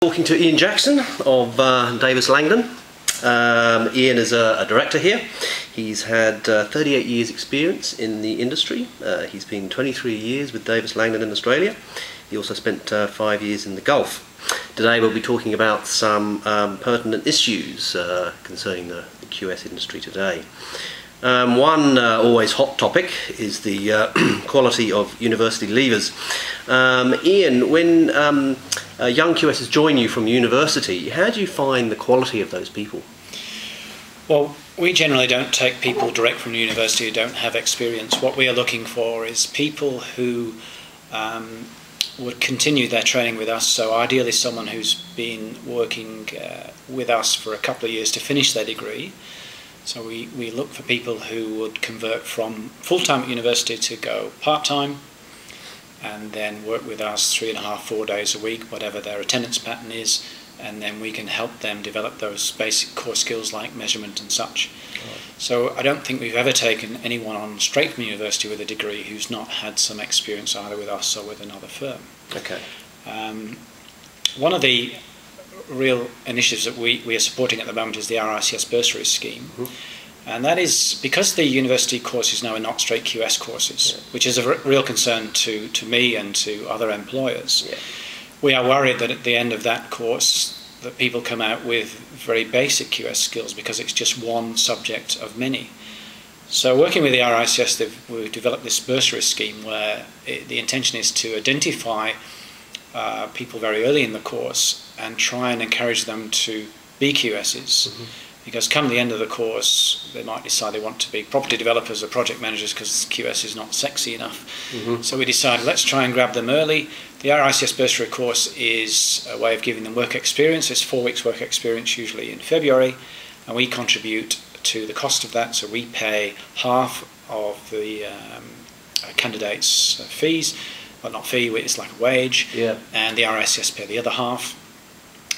Talking to Ian Jackson of Davis Langdon. Ian is a director here. He's had 38 years experience in the industry. He's been 23 years with Davis Langdon in Australia. He also spent 5 years in the Gulf. Today we'll be talking about some pertinent issues concerning the QS industry today. One always hot topic is the quality of university leavers. Ian, when young QSs join you from university, how do you find the quality of those people? Well, we generally don't take people direct from university who don't have experience. What we are looking for is people who would continue their training with us, so ideally someone who's been working with us for a couple of years to finish their degree. So we look for people who would convert from full-time at university to go part-time and then work with us 3.5, 4 days a week, whatever their attendance pattern is, and then we can help them develop those basic core skills like measurement and such. Right. So I don't think we've ever taken anyone on straight from university with a degree who's not had some experience either with us or with another firm. Okay. One of the real initiatives that we are supporting at the moment is the RICS bursary scheme. Mm-hmm. And that is because the university courses now are not straight QS courses, yeah, which is a real concern to me and to other employers. Yeah. We are worried that at the end of that course that people come out with very basic QS skills because it's just one subject of many. So working with the RICS, we've developed this bursary scheme where the intention is to identify people very early in the course and try and encourage them to be QSs. Mm-hmm. Because come the end of the course, they might decide they want to be property developers or project managers because QS is not sexy enough. Mm-hmm. So we decided let's try and grab them early. The RICS bursary course is a way of giving them work experience. It's 4 weeks work experience usually in February, and we contribute to the cost of that. So we pay half of the candidates' fees, well, not fee, it's like a wage, yeah, and the RICS pay the other half.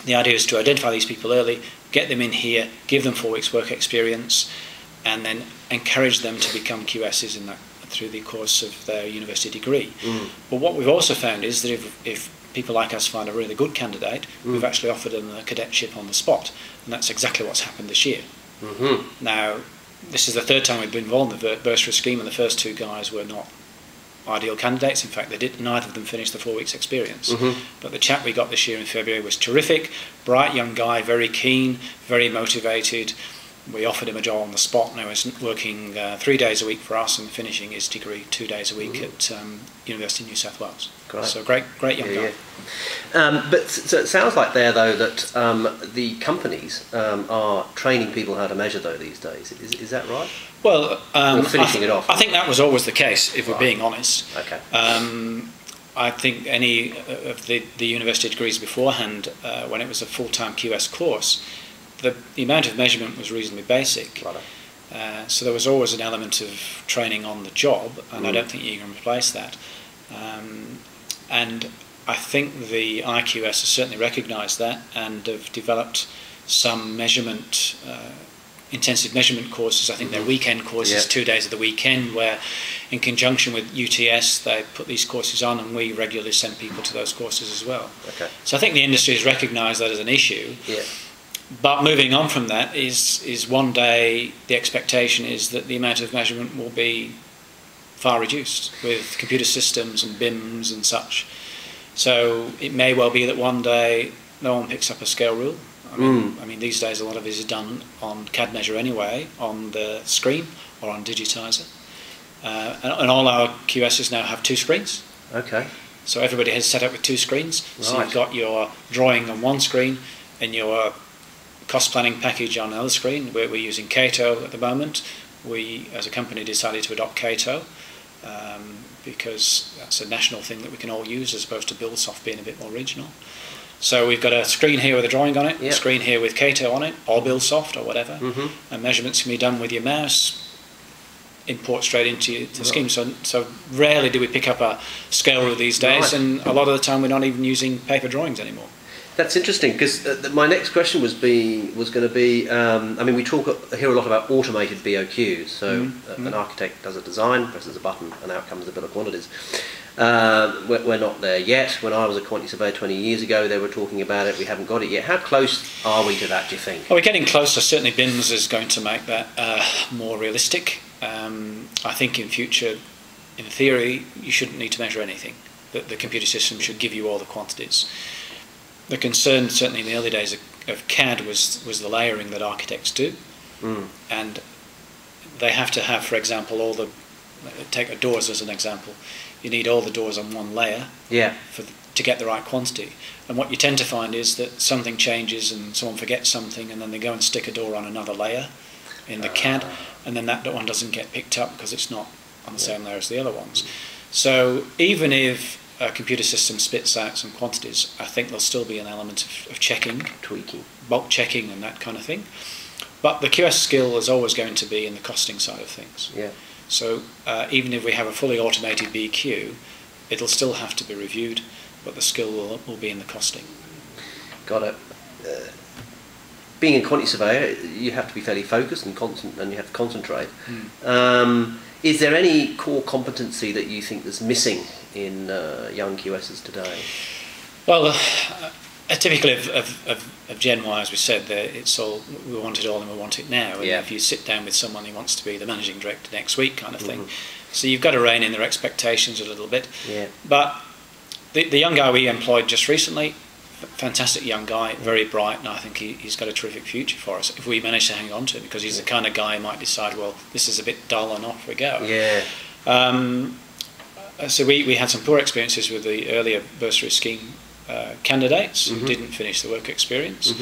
The idea is to identify these people early, get them in here, give them 4 weeks work experience, and then encourage them to become QSs in that, through the course of their university degree. Mm. But what we've also found is that if people like us find a really good candidate, we've actually offered them a cadetship on the spot, and that's exactly what's happened this year. Mm-hmm. Now, this is the third time we've been involved in the bursary scheme, and the first two guys were not ideal candidates. In fact, neither of them finished the 4 weeks experience. Mm-hmm. But the chap we got this year in February was terrific, bright young guy, very keen, very motivated. We offered him a job on the spot. Now he's working 3 days a week for us and finishing his degree 2 days a week at University of New South Wales. Great. So great young guy. Yeah. But so it sounds like there though that the companies are training people how to measure though these days. Is that right? Well, finishing it off. I think that was always the case, if we're being honest. Okay. I think any of the university degrees beforehand, when it was a full-time QS course, the amount of measurement was reasonably basic. Right. So there was always an element of training on the job, and I don't think you can replace that. And I think the IQS has certainly recognised that and have developed some measurement intensive measurement courses. I think they're weekend courses, 2 days of the weekend, where in conjunction with UTS they put these courses on, and we regularly send people to those courses as well. Okay. So I think the industry has recognised that as an issue. Yeah. But moving on from that is one day the expectation is that the amount of measurement will be far reduced with computer systems and BIMs and such. So it may well be that one day no one picks up a scale rule. I mean, these days a lot of it is done on CAD measure anyway, on the screen or on digitizer. And all our QSs now have 2 screens. Okay. So everybody has set up with 2 screens. Right. So you've got your drawing on one screen and your cost planning package on another screen. We're using Cato at the moment. We, as a company, decided to adopt Cato because that's a national thing that we can all use as opposed to BuildSoft being a bit more regional. So we've got a screen here with a drawing on it, a screen here with Cato on it, or BuildSoft or whatever, and measurements can be done with your mouse, import straight into the scheme. So rarely do we pick up a scale rule these days, and a lot of the time we're not even using paper drawings anymore. That's interesting, because my next question was going to be, I mean, we hear a lot about automated BOQs. So an architect does a design, presses a button, and out comes the bill of quantities. We're not there yet. When I was a quantity surveyor 20 years ago, they were talking about it. We haven't got it yet. How close are we to that, do you think? Well, we're getting closer. Certainly BIMS is going to make that more realistic. I think in future, in theory, you shouldn't need to measure anything. The computer system should give you all the quantities. The concern, certainly in the early days of CAD, was the layering that architects do. And they have to have, for example, take the doors as an example. You need all the doors on one layer to get the right quantity. And what you tend to find is that something changes and someone forgets something, and then they go and stick a door on another layer in the CAD, and then that one doesn't get picked up because it's not on the same layer as the other ones. So even if a computer system spits out some quantities, I think there'll still be an element of checking, tweaking, bulk checking and that kind of thing. But the QS skill is always going to be in the costing side of things. Yeah. So even if we have a fully automated BQ, it'll still have to be reviewed, but the skill will be in the costing. Got it. Being a quantity surveyor, you have to be fairly focused and you have to concentrate. Is there any core competency that you think is missing in young QSs today? Well, typically of Gen Y, as we said, it's all we want it all and we want it now. And if you sit down with someone who wants to be the managing director next week, kind of thing, so you've got to rein in their expectations a little bit. Yeah. But the young guy we employed just recently, fantastic young guy, very bright, and I think he's got a terrific future for us if we manage to hang on to him, because he's the kind of guy who might decide, well, this is a bit dull and off we go. Yeah. So we had some poor experiences with the earlier bursary scheme candidates who didn't finish the work experience,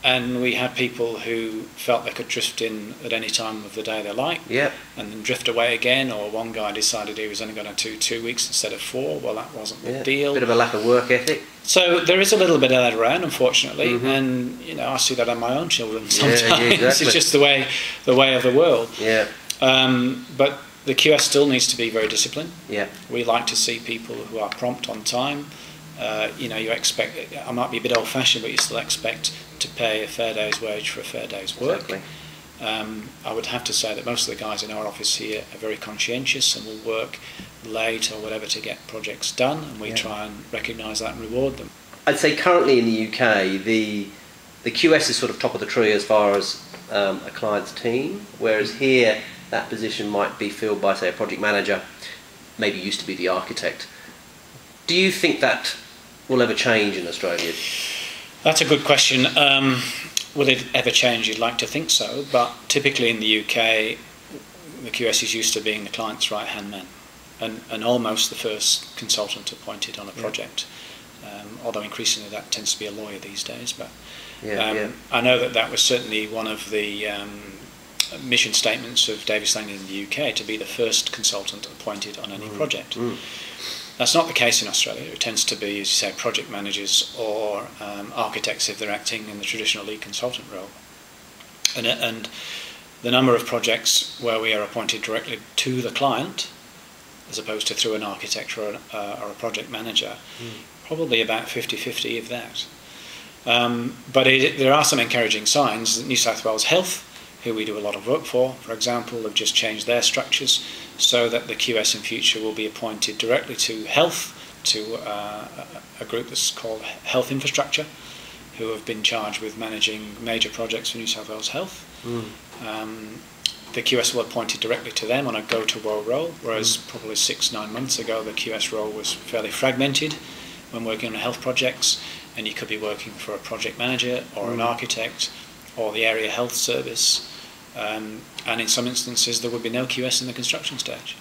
and we had people who felt they could drift in at any time of the day they liked, and then drift away again. Or one guy decided he was only going to do 2 weeks instead of 4. Well, that wasn't the deal. Bit of a lack of work ethic. So there is a little bit of that around, unfortunately, and I see that on my own children sometimes. Yeah, exactly. It's just the way of the world. Yeah. But the QS still needs to be very disciplined. Yeah. We like to see people who are prompt on time. You expect, I might be a bit old-fashioned, but you still expect to pay a fair day's wage for a fair day's work. Exactly. I would have to say that most of the guys in our office here are very conscientious and will work late or whatever to get projects done, and we try and recognise that and reward them. I'd say currently in the UK, the QS is sort of top of the tree as far as a client's team, whereas here that position might be filled by, say, a project manager, maybe used to be the architect. Do you think that will ever change in Australia? That's a good question. Will it ever change? You'd like to think so, but typically in the UK, the QS is used to being the client's right-hand man and almost the first consultant appointed on a project, although increasingly that tends to be a lawyer these days. But I know that was certainly one of the mission statements of Davis Langdon in the UK, to be the first consultant appointed on any project. That's not the case in Australia. It tends to be, as you say, project managers or architects if they're acting in the traditional lead consultant role. And the number of projects where we are appointed directly to the client, as opposed to through an architect or a project manager, probably about 50-50 of that. But there are some encouraging signs. New South Wales Health, who we do a lot of work for example, have just changed their structures so that the QS in future will be appointed directly to health, to a group that's called Health Infrastructure, who have been charged with managing major projects for New South Wales Health. The QS will be appointed directly to them on a go-to-woe role, whereas probably 6-9 months ago the QS role was fairly fragmented when working on health projects, and you could be working for a project manager or an architect or the area health service, and in some instances there would be no QS in the construction stage.